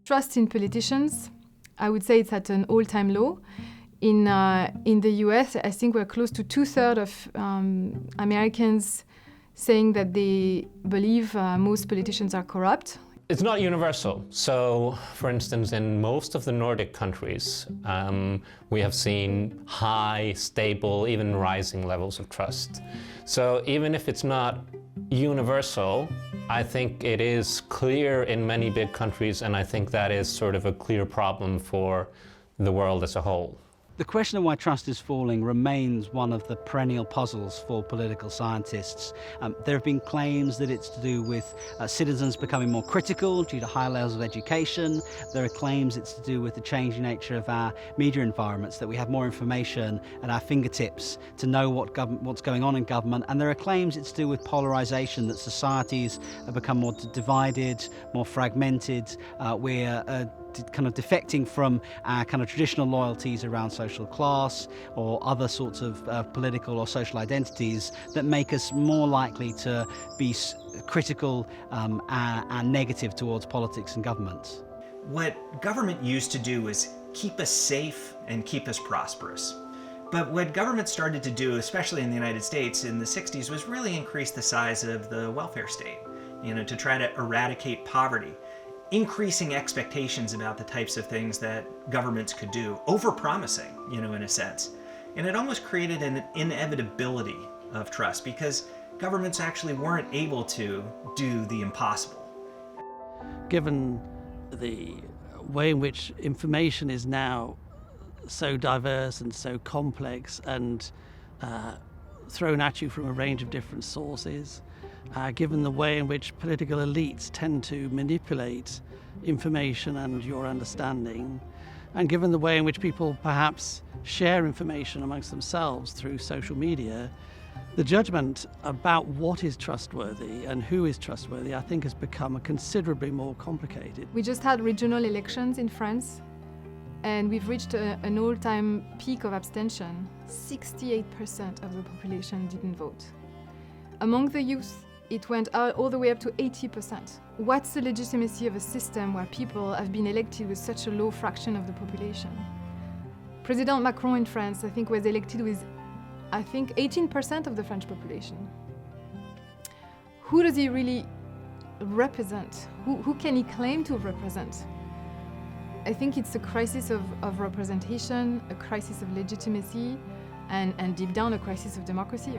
Trust in politicians, I would say it's at an all-time low. In the US, I think we're close to 2/3 of Americans saying that they believe most politicians are corrupt. It's not universal. So, for instance, in most of the Nordic countries, we have seen high, stable, even rising levels of trust. So even if it's not universal, I think it is clear in many big countries, and I think that is sort of a clear problem for the world as a whole. The question of why trust is falling remains one of the perennial puzzles for political scientists. There have been claims that it's to do with citizens becoming more critical due to high levels of education. There are claims it's to do with the changing nature of our media environments, that we have more information at our fingertips to know what's going on in government. And there are claims it's to do with polarisation, that societies have become more divided, more fragmented. We're kind of defecting from our kind of traditional loyalties around social class or other sorts of political or social identities that make us more likely to be critical and negative towards politics and governments. What government used to do was keep us safe and keep us prosperous. But what government started to do, especially in the United States in the 60s, was really increase the size of the welfare state, to try to eradicate poverty, increasing expectations about the types of things that governments could do, over-promising, in a sense. And it almost created an inevitability of trust because governments actually weren't able to do the impossible. Given the way in which information is now so diverse and so complex and thrown at you from a range of different sources, given the way in which political elites tend to manipulate information and your understanding, and given the way in which people perhaps share information amongst themselves through social media, the judgment about what is trustworthy and who is trustworthy, I think, has become considerably more complicated. We just had regional elections in France, and we've reached an all-time peak of abstention. 68% of the population didn't vote. Among the youth, it went all the way up to 80%. What's the legitimacy of a system where people have been elected with such a low fraction of the population? President Macron in France, I think, was elected with, 18% of the French population. Who does he really represent? Who can he claim to represent? I think it's a crisis of representation, a crisis of legitimacy, and deep down, a crisis of democracy.